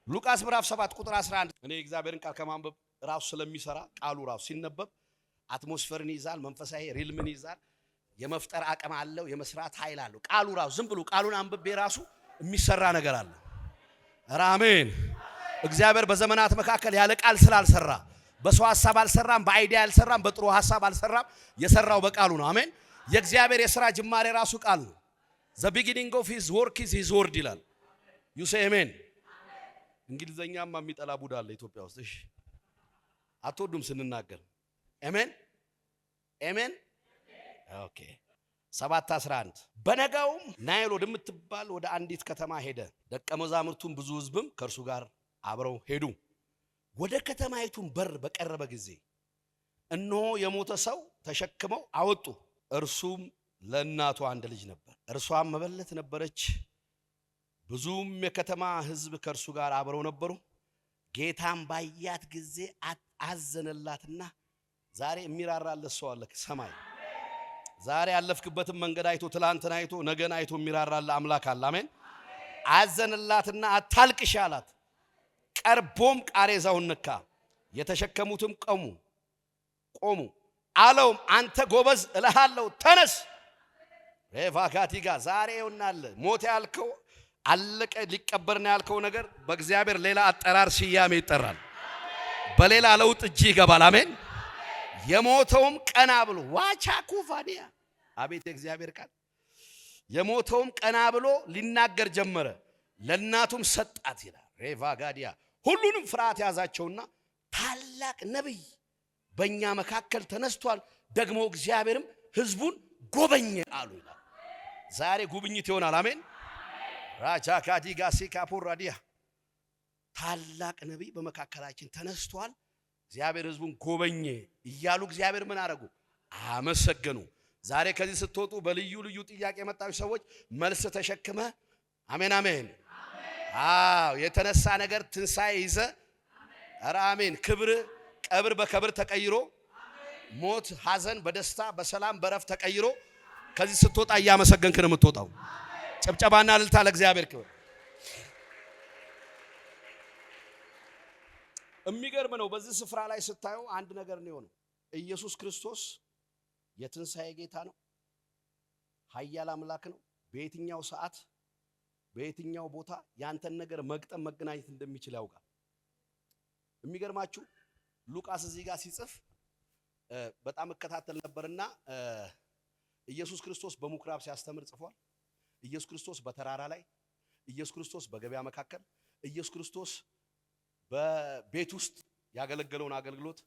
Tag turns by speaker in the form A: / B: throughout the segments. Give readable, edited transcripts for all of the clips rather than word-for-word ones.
A: ሉቃስ ምዕራፍ 7 ቁጥር 11 እኔ እግዚአብሔርን ቃል ከማንበብ ራሱ ስለሚሰራ ቃሉ ራሱ ሲነበብ አትሞስፌርን ይዛል፣ መንፈሳዊ ሪልምን ይዛል፣ የመፍጠር አቅም አለው፣ የመስራት ኃይል አለው። ቃሉ ራሱ ዝም ብሎ ቃሉን አንብቤ ራሱ የሚሰራ ነገር አለ። አሜን። እግዚአብሔር በዘመናት መካከል ያለ ቃል ስላልሰራ በሰው ሐሳብ አልሰራም፣ በአይዲያ አልሰራም፣ በጥሩ ሐሳብ አልሰራም። የሰራው በቃሉ ነው። አሜን። የእግዚአብሔር የሥራ ጅማሬ ራሱ ቃል ነው። the beginning of his work is his word ይላል። you say amen። እንግሊዘኛማ የሚጠላ ቡዳ አለ ኢትዮጵያ ውስጥ። እሺ አትወዱም ስንናገር። አሜን አሜን። ኦኬ 7:11 በነጋውም ናይል ወደምትባል ወደ አንዲት ከተማ ሄደ። ደቀ መዛሙርቱም ብዙ ሕዝብም ከእርሱ ጋር አብረው ሄዱ። ወደ ከተማይቱም በር በቀረበ ጊዜ እነሆ የሞተ ሰው ተሸክመው አወጡ። እርሱም ለእናቱ አንድ ልጅ ነበር፣ እርሷም መበለት ነበረች። ብዙም የከተማ ሕዝብ ከእርሱ ጋር አብረው ነበሩ። ጌታም ባያት ጊዜ አዘነላትና ዛሬ የሚራራለት ሰው አለ ሰማይ። ዛሬ ያለፍክበትን መንገድ አይቶ ትላንትና አይቶ ነገን አይቶ የሚራራለ አምላክ አለ። አሜን። አዘነላትና አታልቅሽ አላት። ቀርቦም ቃሬዛውን ነካ፣ የተሸከሙትም ቆሙ። አለውም አንተ ጎበዝ እልሃለሁ ተነስ። ሬፋካቲጋ ዛሬ ይሆናል ሞት ያልከው አለቀ ሊቀበርና ያልከው ነገር በእግዚአብሔር ሌላ አጠራር ስያሜ ይጠራል። በሌላ ለውጥ እጅ ይገባል። አሜን። የሞተውም ቀና ብሎ ዋቻ ኩፋኒያ አቤት የእግዚአብሔር ቃል። የሞተውም ቀና ብሎ ሊናገር ጀመረ፣ ለእናቱም ሰጣት ይላል። ሬቫጋዲያ ሁሉንም ፍርሃት ያዛቸውና ታላቅ ነብይ በእኛ መካከል ተነስቷል፣ ደግሞ እግዚአብሔርም ሕዝቡን ጎበኘ አሉ ይላል። ዛሬ ጉብኝት ይሆናል። አሜን። ራቻካዲጋ ሲካፑራዲያ ታላቅ ነብይ በመካከላችን ተነስቷል፣ እግዚአብሔር ሕዝቡን ጎበኘ እያሉ እግዚአብሔር ምን አረጉ? አመሰገኑ። ዛሬ ከዚህ ስትወጡ በልዩ ልዩ ጥያቄ የመጣችሁ ሰዎች መልስ ተሸክመ አሜን አሜን። አዎ የተነሳ ነገር ትንሳኤ ይዘ ኧረ አሜን። ክብር ቀብር በከብር ተቀይሮ ሞት ሐዘን በደስታ በሰላም በረፍ ተቀይሮ ከዚህ ስትወጣ እያመሰገንክ ነው የምትወጣው። ጨብጨባና እልልታ ለእግዚአብሔር ክብር። የሚገርም ነው። በዚህ ስፍራ ላይ ስታዩ አንድ ነገር ነው የሆነው። ኢየሱስ ክርስቶስ የትንሳኤ ጌታ ነው፣ ኃያል አምላክ ነው። በየትኛው ሰዓት በየትኛው ቦታ ያንተን ነገር መግጠም መገናኘት እንደሚችል ያውቃል። የሚገርማችሁ ሉቃስ እዚህ ጋር ሲጽፍ በጣም እከታተል ነበርና ኢየሱስ ክርስቶስ በምኩራብ ሲያስተምር ጽፏል። ኢየሱስ ክርስቶስ በተራራ ላይ፣ ኢየሱስ ክርስቶስ በገበያ መካከል፣ ኢየሱስ ክርስቶስ በቤት ውስጥ ያገለገለውን አገልግሎት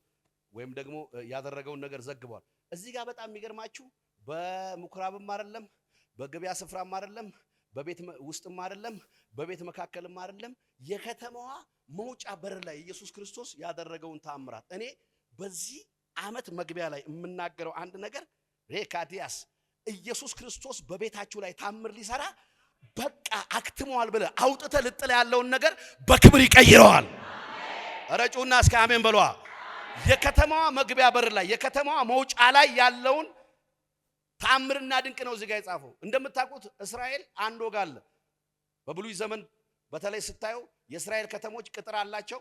A: ወይም ደግሞ ያደረገውን ነገር ዘግቧል። እዚህ ጋር በጣም የሚገርማችሁ በምኩራብም አይደለም፣ በገበያ ስፍራም አይደለም፣ በቤት ውስጥም አይደለም፣ በቤት መካከልም አይደለም፣ የከተማዋ መውጫ በር ላይ ኢየሱስ ክርስቶስ ያደረገውን ተአምራት እኔ በዚህ ዓመት መግቢያ ላይ የምናገረው አንድ ነገር ሬካዲያስ ኢየሱስ ክርስቶስ በቤታችሁ ላይ ታምር ሊሰራ በቃ አክትሟል ብለ አውጥተ ልጥለ ያለውን ነገር በክብር ይቀይረዋል። አረጩና እስከ አሜን በሏ። የከተማዋ መግቢያ በር ላይ የከተማዋ መውጫ ላይ ያለውን ተአምርና ድንቅ ነው እዚህ ጋር የጻፈው። እንደምታውቁት እስራኤል አንድ ወግ አለ። በብሉይ ዘመን በተለይ ስታዩ የእስራኤል ከተሞች ቅጥር አላቸው።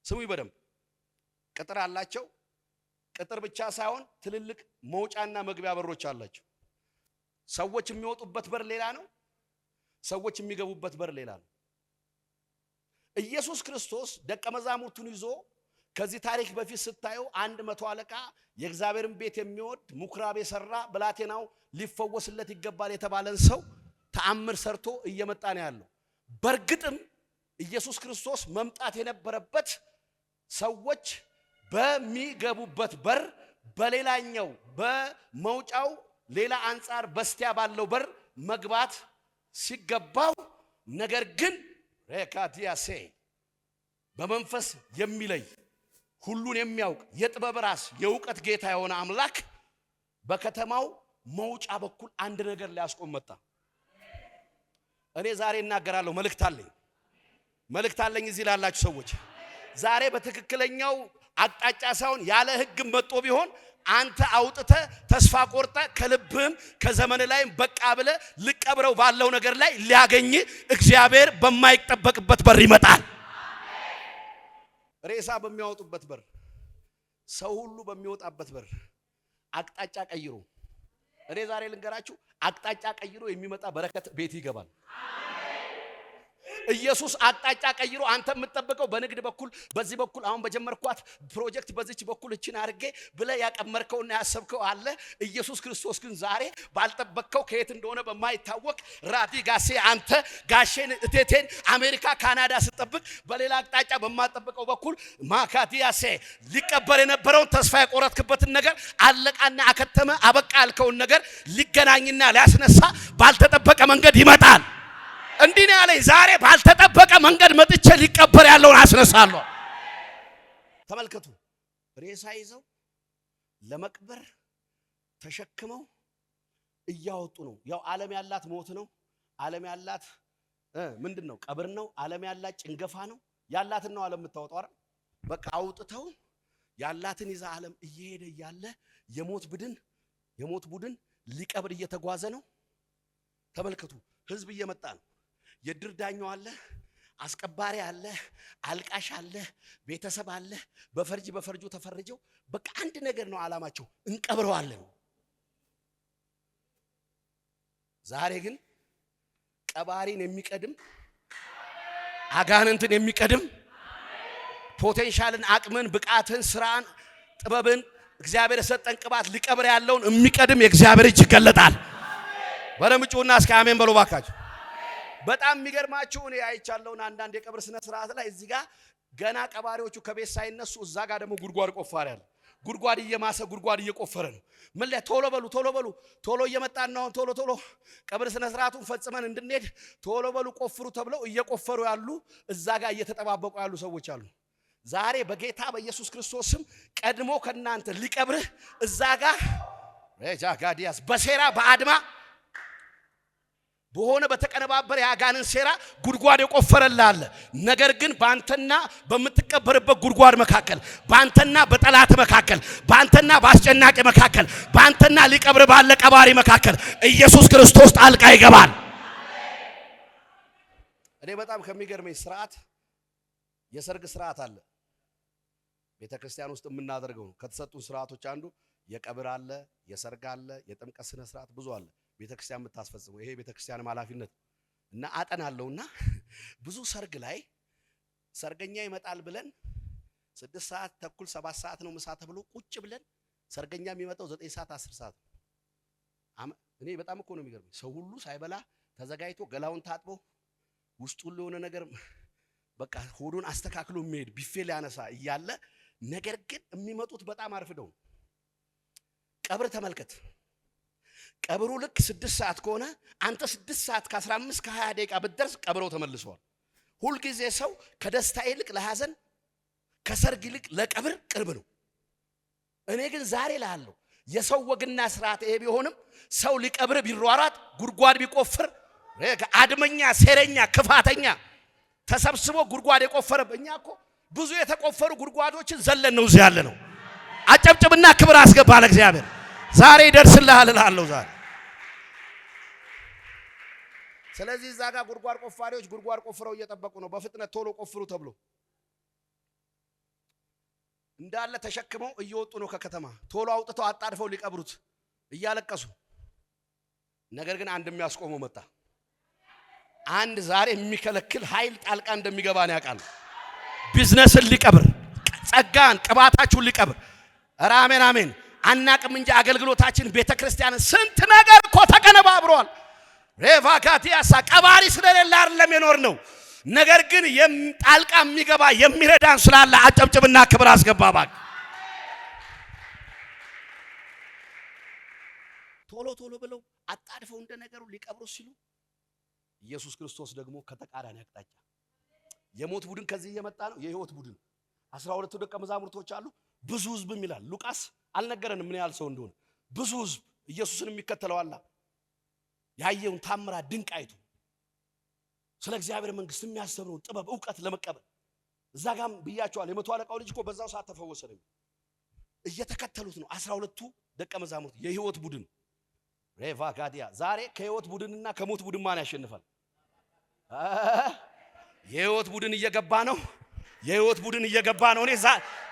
A: ስሙ ይበደም ቅጥር አላቸው። ቅጥር ብቻ ሳይሆን ትልልቅ መውጫና መግቢያ በሮች አላቸው። ሰዎች የሚወጡበት በር ሌላ ነው፣ ሰዎች የሚገቡበት በር ሌላ ነው። ኢየሱስ ክርስቶስ ደቀ መዛሙርቱን ይዞ ከዚህ ታሪክ በፊት ስታዩ 100 አለቃ የእግዚአብሔርን ቤት የሚወድ ምኩራብ የሰራ ብላቴናው ሊፈወስለት ይገባል የተባለን ሰው ተአምር ሰርቶ እየመጣ ነው ያለው። በርግጥም ኢየሱስ ክርስቶስ መምጣት የነበረበት ሰዎች በሚገቡበት በር በሌላኛው በመውጫው ሌላ አንጻር በስቲያ ባለው በር መግባት ሲገባው፣ ነገር ግን ሬካዲያሴ በመንፈስ የሚለይ ሁሉን የሚያውቅ የጥበብ ራስ የእውቀት ጌታ የሆነ አምላክ በከተማው መውጫ በኩል አንድ ነገር ሊያስቆም መጣ። እኔ ዛሬ እናገራለሁ። መልእክት አለኝ እዚህ ላላችሁ ሰዎች ዛሬ በትክክለኛው አቅጣጫ ሳይሆን ያለ ሕግ መጥቶ ቢሆን አንተ አውጥተ ተስፋ ቆርጠ ከልብህም ከዘመን ላይም በቃ ብለ ልቀብረው ባለው ነገር ላይ ሊያገኝ እግዚአብሔር በማይጠበቅበት በር ይመጣል። ሬሳ በሚያወጡበት በር፣ ሰው ሁሉ በሚወጣበት በር አቅጣጫ ቀይሮ፣ እኔ ዛሬ ልንገራችሁ አቅጣጫ ቀይሮ የሚመጣ በረከት ቤት ይገባል። ኢየሱስ አቅጣጫ ቀይሮ አንተ የምትጠብቀው በንግድ በኩል በዚህ በኩል አሁን በጀመርኳት ፕሮጀክት በዚች በኩል እቺን አርጌ ብለ ያቀመርከውና ያሰብከው አለ። ኢየሱስ ክርስቶስ ግን ዛሬ ባልጠበቅከው ከየት እንደሆነ በማይታወቅ ራዲ ጋሴ አንተ ጋሼን እቴቴን አሜሪካ ካናዳ ስትጠብቅ በሌላ አቅጣጫ በማጠብቀው በኩል ማካቲያሴ ሊቀበር የነበረውን ተስፋ የቆረጥክበትን ነገር አለቃና አከተመ አበቃ ያልከውን ነገር ሊገናኝና ሊያስነሳ ባልተጠበቀ መንገድ ይመጣል። እንዲህ ነው ያለኝ። ዛሬ ባልተጠበቀ መንገድ መጥቼ ሊቀበር ያለውን አስነሳለሁ። ተመልከቱ፣ ሬሳ ይዘው ለመቅበር ተሸክመው እያወጡ ነው። ያው ዓለም ያላት ሞት ነው። ዓለም ያላት ምንድነው? ቀብር ነው። ዓለም ያላት ጭንገፋ ነው። ያላትን ነው ዓለም የምታወጣው አይደል? በቃ አውጥተው ያላትን ይዛ ዓለም እየሄደ ያለ የሞት ቡድን ሊቀብር እየተጓዘ ነው። ተመልከቱ፣ ህዝብ እየመጣ ነው። የድር ዳኛው አለ፣ አስቀባሪ አለ፣ አልቃሽ አለ፣ ቤተሰብ አለ። በፈርጁ ተፈርጀው በቃ አንድ ነገር ነው ዓላማቸው፣ እንቀብረዋለን። ዛሬ ግን ቀባሪን የሚቀድም አጋንንትን የሚቀድም ፖቴንሻልን፣ አቅምን፣ ብቃትን፣ ስራን፣ ጥበብን እግዚአብሔር የሰጠን ቅባት ሊቀብር ያለውን የሚቀድም የእግዚአብሔር እጅ ይገለጣል። ወረምጩና እስከ አሜን በሉ ባካችሁ። በጣም የሚገርማችሁ እኔ አይቻለሁና አንዳንድ የቀብር ስነ ስርዓት ላይ እዚህ ጋር ገና ቀባሪዎቹ ከቤት ሳይነሱ እዛ ጋር ደግሞ ጉድጓድ ቆፋሪ አለ። ጉድጓድ እየማሰ ጉድጓድ እየቆፈረ ነው። ምን ላይ ቶሎ በሉ ቶሎ እየመጣን ነው። ቶሎ ቀብር ስነ ስርዓቱን ፈጽመን እንድንሄድ ቶሎ በሉ ቆፍሩ ተብለው እየቆፈሩ ያሉ እዛ ጋር እየተጠባበቁ ያሉ ሰዎች አሉ። ዛሬ በጌታ በኢየሱስ ክርስቶስ ስም ቀድሞ ከናንተ ሊቀብርህ እዛ ጋር ጋዲያስ በሴራ በአድማ በሆነ በተቀነባበረ ያጋንን ሴራ ጉድጓድ የቆፈረላል። ነገር ግን ባንተና በምትቀበርበት ጉድጓድ መካከል፣ ባንተና በጠላት መካከል፣ ባንተና በአስጨናቂ መካከል፣ ባንተና ሊቀብር ባለ ቀባሪ መካከል ኢየሱስ ክርስቶስ ጣልቃ ይገባል። እኔ በጣም ከሚገርመኝ ስርዓት የሰርግ ስርዓት አለ ቤተክርስቲያን ውስጥ የምናደርገው ነው። ከተሰጡን ስርዓቶች አንዱ የቀብር አለ፣ የሰርግ አለ፣ የጥምቀት ስነ ስርዓት ብዙ አለ። ቤተክርስቲያን የምታስፈጽመው ይሄ ቤተክርስቲያን ኃላፊነት እና አጠናለውና ብዙ ሰርግ ላይ ሰርገኛ ይመጣል ብለን 6 ሰዓት ተኩል 7 ሰዓት ነው ምሳ ተብሎ ቁጭ ብለን ሰርገኛ የሚመጣው 9 ሰዓት 10 ሰዓት። እኔ በጣም እኮ ነው የሚገርመኝ። ሰው ሁሉ ሳይበላ ተዘጋጅቶ ገላውን ታጥቦ ውስጡ ለሆነ ነገር በቃ ሆዱን አስተካክሎ የሚሄድ ቢፌ ሊያነሳ እያለ ነገር ግን የሚመጡት በጣም አርፍደው። ቀብር ተመልከት። ቀብሩ ልክ 6 ሰዓት ከሆነ አንተ 6 ሰዓት ከ15 ከ20 ደቂቃ ብትደርስ ቀብረው ተመልሰዋል። ሁል ጊዜ ሰው ከደስታ ይልቅ ለሐዘን ከሰርግ ይልቅ ለቀብር ቅርብ ነው። እኔ ግን ዛሬ ላለው የሰው ወግና ስርዓት ይሄ ቢሆንም ሰው ሊቀብር ቢሯሯጥ ጉድጓድ ቢቆፍር አድመኛ፣ ሴረኛ፣ ክፋተኛ ተሰብስቦ ጉድጓድ የቆፈረ እኛ እኮ ብዙ የተቆፈሩ ጉድጓዶችን ዘለን ነው እዚህ ያለ ነው። አጨብጭብና ክብር አስገባ ለእግዚአብሔር። ዛሬ ይደርስልሃል እላለሁ ዛሬ። ስለዚህ እዛ ጋር ጉድጓድ ቆፋሪዎች ጉድጓድ ቆፍረው እየጠበቁ ነው። በፍጥነት ቶሎ ቆፍሩ ተብሎ እንዳለ ተሸክመው እየወጡ ነው ከከተማ። ቶሎ አውጥተው አጣድፈው ሊቀብሩት እያለቀሱ። ነገር ግን አንድ የሚያስቆመው መጣ። አንድ ዛሬ የሚከለክል ኃይል ጣልቃ እንደሚገባ ነው ያውቃል። ቢዝነስን ሊቀብር፣ ጸጋን፣ ቅባታችሁን ሊቀብር። አሜን አሜን። አናቅም እንጂ አገልግሎታችን ቤተክርስቲያን ስንት ነገር እኮ ተቀነባብሯል። ሬቫካቲያሳ ቀባሪ ስለሌለ አይደለም የኖር ነው። ነገር ግን ጣልቃ የሚገባ የሚረዳን ስላለ አጨብጭብና ክብር አስገባ ባክ። ቶሎ ብለው አጣድፈው እንደነገሩ ሊቀብሩ ሲሉ ኢየሱስ ክርስቶስ ደግሞ ከተቃራኒ አቅጣጫ የሞት ቡድን ከዚህ እየመጣ ነው። የህይወት ቡድን 12 ደቀ መዛሙርቶች አሉ። ብዙ ህዝብም ይላል ሉቃስ አልነገረንም ምን ያህል ሰው እንደሆነ። ብዙ ህዝብ ኢየሱስን የሚከተለው አላ ያየውን ታምራት ድንቅ አይቶ ስለ እግዚአብሔር መንግስት የሚያስተምረው ጥበብ ዕውቀት ለመቀበል እዛ ጋም ብያቸዋል። የመቶ አለቃው ልጅ እኮ በዛው ሰዓት ተፈወሰ ነው። እየተከተሉት ነው 12ቱ ደቀ መዛሙርት የህይወት ቡድን ሬቫጋዲያ። ዛሬ ከህይወት ቡድንና ከሞት ቡድን ማን ያሸንፋል? የህይወት ቡድን እየገባ ነው። የህይወት ቡድን እየገባ ነው። እኔ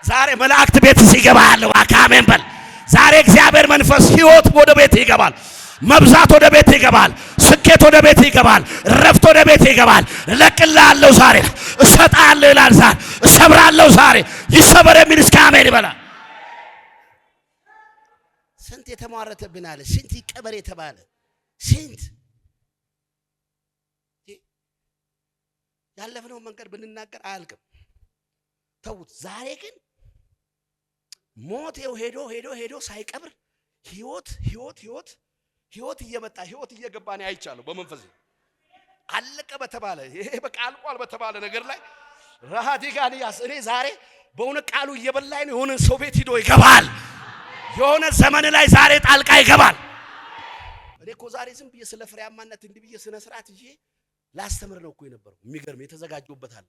A: ዛሬ መላእክት ቤት ሲገባ ያለው አካሜን በል። ዛሬ እግዚአብሔር መንፈስ ህይወት ወደ ቤት ይገባል። መብዛት ወደ ቤት ይገባል። ስኬት ወደ ቤት ይገባል። ረፍት ወደ ቤት ይገባል። እለቅልሃለሁ ዛሬ እሰጥሃለሁ ይላል። ዛሬ እሰብራለሁ ዛሬ ይሰበር የሚል እስከ አሜን ይበላል። ስንት የተሟረተብን አለ። ስንት ይቀበር የተባለ ስንት ያለፍነው መንገድ ብንናገር አያልቅም። ተውት። ዛሬ ግን ሞት ሄዶ ሳይቀብር ህይወት እየመጣ ህይወት እየገባ ነው አይቻለሁ። በመንፈስ አለቀ በተባለ ይሄ በቃ አልቋል በተባለ ነገር ላይ ራሃዲጋንያስ እኔ ዛሬ በእውነት ቃሉ እየበላኝ ነው። የሆነ ሰው ቤት ሂዶ ይገባል። የሆነ ዘመን ላይ ዛሬ ጣልቃ ይገባል። እኔ እኮ ዛሬ ዝም ብዬ ስለ ፍሬያማነት እንዲህ ብዬ ስነ ስርዓት ይዤ ላስተምር ነው እኮ የነበረው። የሚገርም የተዘጋጀውበታል።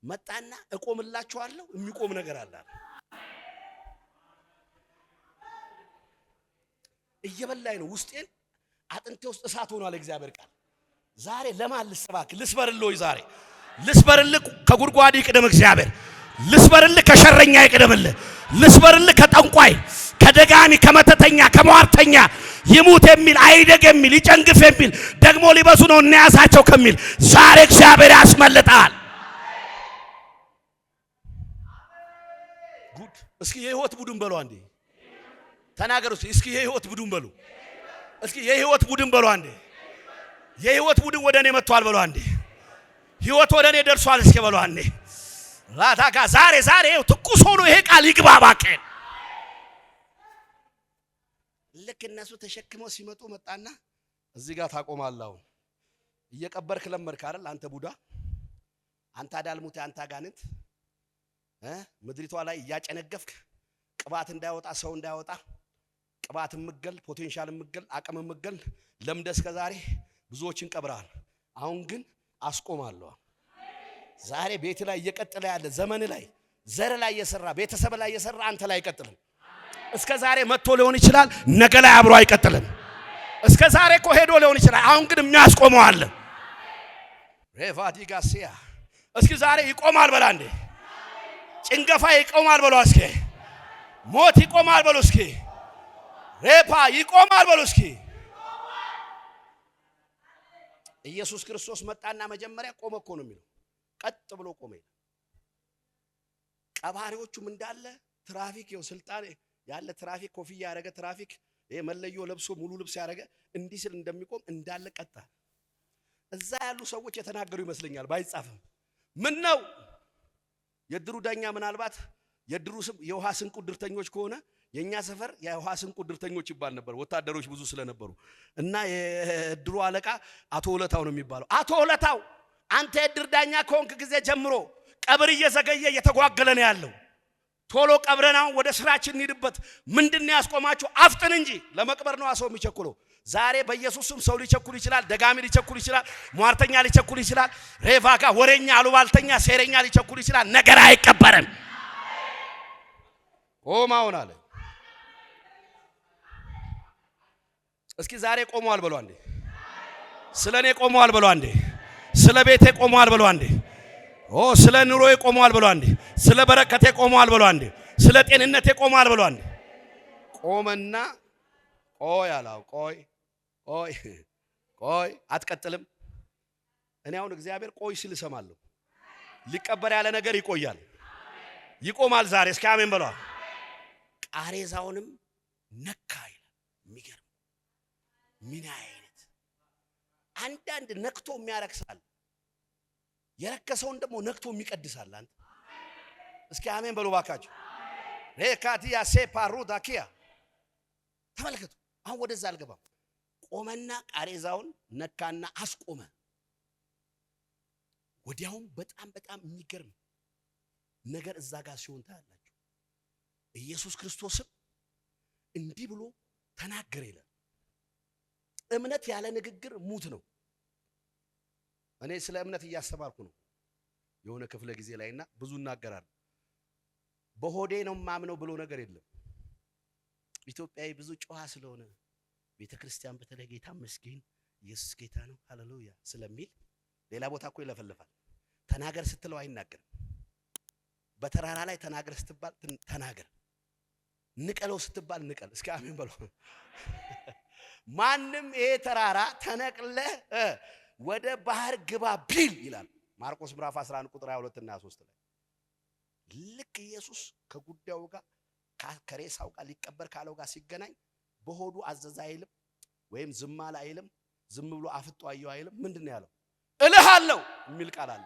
A: መጣና እቆምላችኋለሁ የሚቆም ነገር አለ። እየበላኝ ነው ውስጤን አጥንቴ ውስጥ እሳት ሆኗል። እግዚአብሔር ቃል ዛሬ ለማን ልስባክ? ልስበርልህ ዛሬ ልስበርልህ። ከጉድጓድ ይቅደም እግዚአብሔር። ልስበርልህ ከሸረኛ ይቅደምልህ። ልስበርልህ ከጠንቋይ፣ ከደጋሚ፣ ከመተተኛ፣ ከሟርተኛ ይሙት የሚል አይደግ የሚል ይጨንግፍ የሚል ደግሞ ሊበሱ ነው እናያሳቸው ከሚል ዛሬ እግዚአብሔር ያስመልጣል። ጉድ! እስኪ የህይወት ቡድን በሉ አንዴ ተናገሩ። እስኪ የህይወት ቡድን በሉ። እስኪ የህይወት ቡድን በሉ አንዴ። የህይወት ቡድን ወደ እኔ መጥቷል በሉ አንዴ። ህይወት ወደ እኔ ደርሷል እስኪ በሉ አንዴ። ራታካ ዛሬ ትኩስ ሆኖ ይሄ ቃል ይግባ ባቀን። ልክ እነሱ ተሸክመው ሲመጡ መጣና እዚህ ጋር ታቆማለህ። እየቀበርክ ለመድክ አይደል አንተ ቡዳ፣ አንተ አዳልሙት፣ አንተ አጋንንት ምድሪቷ ላይ እያጨነገፍክ ቅባት እንዳይወጣ ሰው እንዳይወጣ ቅባት ምገል ፖቴንሻል ምገል አቅም ምገል ለምደስ ከዛሬ ብዙዎችን ቀብራል። አሁን ግን አስቆማለሁ። ዛሬ ቤት ላይ እየቀጠለ ያለ ዘመን ላይ ዘር ላይ እየሰራ ቤተሰብ ላይ እየሰራ አንተ ላይ አይቀጥልም። እስከ ዛሬ መጥቶ ሊሆን ይችላል፣ ነገ ላይ አብሮ አይቀጥልም። እስከ ዛሬ እኮ ሄዶ ሊሆን ይችላል፣ አሁን ግን የሚያስቆመው አለ። ሬቫዲጋሲያ እስኪ ዛሬ ይቆማል በላ እንዴ። ጭንገፋ ይቆማል በሉ እስኪ። ሞት ይቆማል በሉ እስኪ። ሬፓ ይቆማል በሉ እስኪ። ኢየሱስ ክርስቶስ መጣና መጀመሪያ ቆመ እኮ ነው የሚለው። ቀጥ ብሎ ቆመ። ቀባሪዎቹም እንዳለ ትራፊክ ይው ስልጣን ያለ ትራፊክ ኮፍያ ያረገ ትራፊክ ይሄ መለዮ ለብሶ ሙሉ ልብስ ያረገ እንዲህ ስል እንደሚቆም እንዳለ ቀጣ። እዛ ያሉ ሰዎች የተናገሩ ይመስለኛል ባይጻፍም። ምን ነው የድሩ ዳኛ ምናልባት የድሩ ስም የውሃ ስንቁ ድርተኞች ከሆነ የኛ ሰፈር የውሃ ስንቁ ድርተኞች ይባል ነበር፣ ወታደሮች ብዙ ስለነበሩ እና የድሩ አለቃ አቶ ወለታው ነው የሚባለው። አቶ ወለታው አንተ የድር ዳኛ ከሆንክ ጊዜ ጀምሮ ቀብር እየዘገየ እየተጓገለ ነው ያለው። ቶሎ ቀብረናው ወደ ስራችን እንሂድበት። ምንድነው ያስቆማችሁ? አፍጥን እንጂ ለመቅበር ነው ሰው የሚቸኩለው። ዛሬ በኢየሱስም ሰው ሊቸኩል ይችላል፣ ደጋሚ ሊቸኩል ይችላል፣ ሟርተኛ ሊቸኩል ይችላል፣ ሬቫጋ ወሬኛ፣ አሉባልተኛ፣ ሴረኛ ሊቸኩል ይችላል። ነገር አይቀበርም። ቆማውን አለ። እስኪ ዛሬ ቆመዋል በሉ አንዴ። ስለኔ ቆመዋል በሉ አንዴ። ስለ ቤቴ ቆመዋል በሉ አንዴ። ስለ ኑሮዬ ቆመዋል በሉ አንዴ። ስለ በረከቴ ቆመዋል በሉ አንዴ። ስለ ጤንነቴ ቆመዋል በሉ አንዴ። ቆመና ቆይ አላው ቆይ አትቀጥልም። እኔ አሁን እግዚአብሔር ቆይ ሲል እሰማለሁ። ሊቀበር ያለ ነገር ይቆያል፣ ይቆማል ዛሬ። እስኪ አሜን በሉ። ቃሬዛውንም ነካ ይላል። የሚገርም ምን አይነት አንዳንድ ነክቶ የሚያረክሳል፣ የረከሰውን ደግሞ ነክቶ የሚቀድሳል። አንተ እስኪ አሜን በሉ ባካችሁ። ሬካቲያ ሴፓሩዳኪያ ተመልከቱ። አሁን ወደዛ አልገባም። ቆመና ቃሬዛውን ነካና አስቆመ። ወዲያውም በጣም የሚገርም ነገር እዛ ጋር ሲሆን ታያላችሁ። ኢየሱስ ክርስቶስም እንዲህ ብሎ ተናገረ ይላል። እምነት ያለ ንግግር ሙት ነው። እኔ ስለ እምነት እያስተማርኩ ነው የሆነ ክፍለ ጊዜ ላይና ብዙ እናገራለሁ። በሆዴ ነው ማምነው ብሎ ነገር የለም። ኢትዮጵያዊ ብዙ ጨዋ ስለሆነ ቤተክርስቲያን በተለይ ጌታ መስጊን ኢየሱስ ጌታ ነው ሃሌሉያ ስለሚል ሌላ ቦታ እኮ ይለፈልፋል። ተናገር ስትለው አይናገርም። በተራራ ላይ ተናገር ስትባል ተናገር፣ ንቀለው ስትባል ንቀል። እስኪ አሜን በሉ። ማንም ይሄ ተራራ ተነቅለህ ወደ ባህር ግባ ቢል ይላል ማርቆስ ምዕራፍ 11 ቁጥር 22 እና 23 ላይ ልክ ኢየሱስ ከጉዳዩ ጋር ከሬሳው ጋር ሊቀበር ካለው ጋር ሲገናኝ በሆዱ አዘዘ አይልም ወይም ዝም አለ አይልም፣ ዝም ብሎ አፍጦ አየው አይልም። ምንድነው ያለው? እልሃለሁ የሚል ቃል አለ።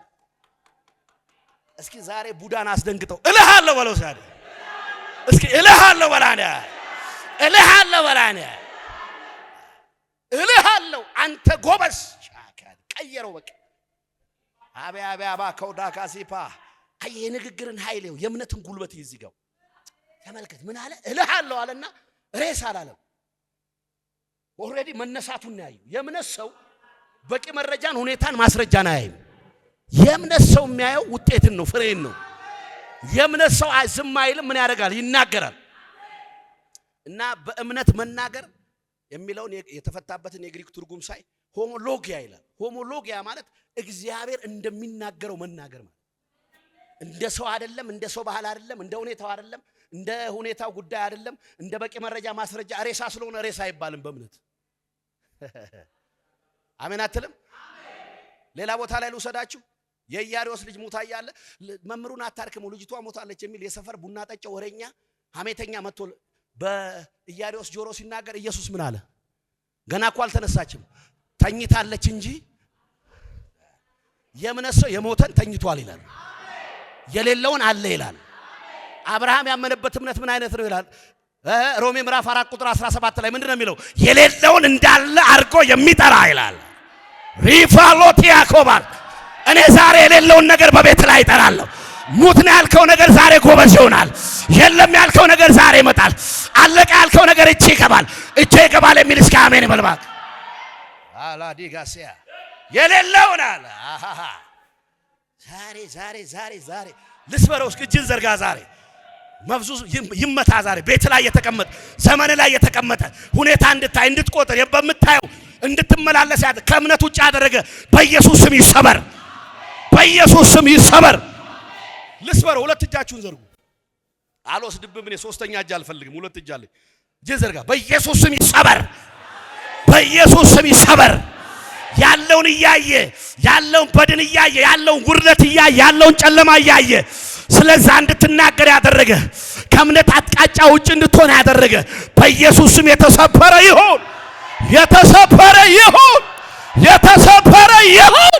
A: እስኪ ዛሬ ቡዳን አስደንግጠው እልሃለሁ በለው። ዛሬ እስኪ እልሃለሁ በላኔ፣ እልሃለሁ በላኔ፣ እልሃለሁ አንተ ጎበዝ። ቀየረው በቃ። አባ ከውዳካሲፓ አይ የንግግርን ኃይል ነው፣ የእምነትን ጉልበት ይዝጋው። ተመልከት ምን አለ? እልሃለሁ አለና ሬሳ አላለም። ኦሬዲ መነሳቱን ነው ያየው። የእምነት ሰው በቂ መረጃን ሁኔታን ማስረጃን አያይም። የእምነት ሰው የሚያየው ውጤትን ነው፣ ፍሬን ነው። የእምነት ሰው ዝም አይልም። ምን ያደርጋል? ይናገራል። እና በእምነት መናገር የሚለውን የተፈታበትን የግሪክ ትርጉም ሳይ ሆሞሎጊያ ይላል። ሆሞሎጊያ ማለት እግዚአብሔር እንደሚናገረው መናገር ማለት። እንደ ሰው አይደለም፣ እንደ ሰው ባህል አይደለም፣ እንደ ሁኔታው አይደለም፣ እንደ ሁኔታው ጉዳይ አይደለም፣ እንደ በቂ መረጃ ማስረጃ። ሬሳ ስለሆነ ሬሳ አይባልም በእምነት። አሜን አትልም? ሌላ ቦታ ላይ ልውሰዳችሁ። የኢያሪስ ልጅ ሞታ እያለ መምሩን አታርክሙ ልጅቷ ሞታለች የሚል የሰፈር ቡና ጠጭ ወሬኛ ሐሜተኛ መጥቶ በኢያሪስ ጆሮ ሲናገር ኢየሱስ ምን አለ? ገና እኮ አልተነሳችም ተኝታለች እንጂ። የእምነት ሰው የሞተን ተኝቷል ይላል፣ የሌለውን አለ ይላል። አብርሃም ያመነበት እምነት ምን አይነት ነው ይላል? ሮሜ ምዕራፍ 4 ቁጥር 17 ላይ ምንድነው የሚለው? የሌለውን እንዳለ አድርጎ የሚጠራ ይላል። ሪፋሎት ያኮባል። እኔ ዛሬ የሌለውን ነገር በቤት ላይ እጠራለሁ። ሙት ነው ያልከው ነገር ዛሬ ጎበዝ ይሆናል። የለም ያልከው ነገር ዛሬ ይመጣል። አለቀ ያልከው ነገር እቺ ይገባል የሚል እስከ አሜን ይበልባል። አላዲጋሲያ የሌለውን አለ ዛሬ ልስበረው። እስኪ እጅን ዘርጋ። ዛሬ መብዙ ይመታ። ዛሬ ቤት ላይ የተቀመጠ ዘመን ላይ የተቀመጠ ሁኔታ እንድታይ እንድትቆጥር በምታየው እንድትመላለስ ከእምነት ውጭ ያደረገ በኢየሱስ ስም ይሰበር፣ በኢየሱስ ስም ይሰበር። ልስበረው። ሁለት እጃችሁን ዘርጉ። አልወስድብም እኔ ሶስተኛ እጅ አልፈልግም። ሁለት እጅ አለኝ። እጅን ዘርጋ። በኢየሱስ ስም ይሰበር፣ በኢየሱስ ስም ይሰበር። ያለውን እያየ ያለውን በድን እያየ ያለውን ጉርለት እያየ ያለውን ጨለማ እያየ ስለዛ እንድትናገር ያደረገ ከእምነት አጥቃጫ ውጭ እንድትሆን ያደረገ በኢየሱስ ስም የተሰበረ ይሁን፣ የተሰበረ ይሁን፣ የተሰበረ ይሁን።